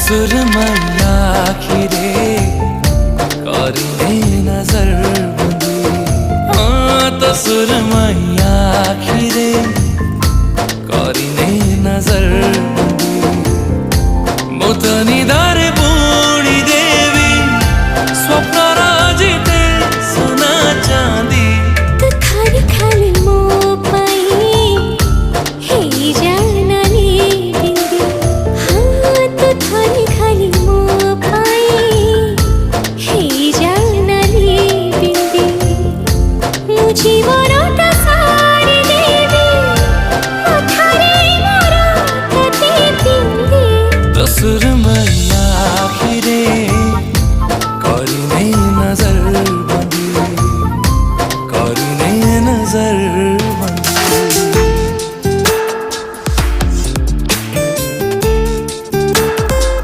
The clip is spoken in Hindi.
सुरमैया आखिरे करिने नजर बंदी। हाँ तो सुरमैया आखिरे करिने नजर बंदी। मोतनी दारे पूर्णी देवी स्वप्न राजिते सोना चांदी। तो खाली खाली मो पाई हे जाननी बिंदी। हाँ तो खाली खाली मो पाई हे जाननी बिंदी। मुझे मोरता सारी देवी मथारे मोरता ते बिंदी। तो सुरमैया आखिरे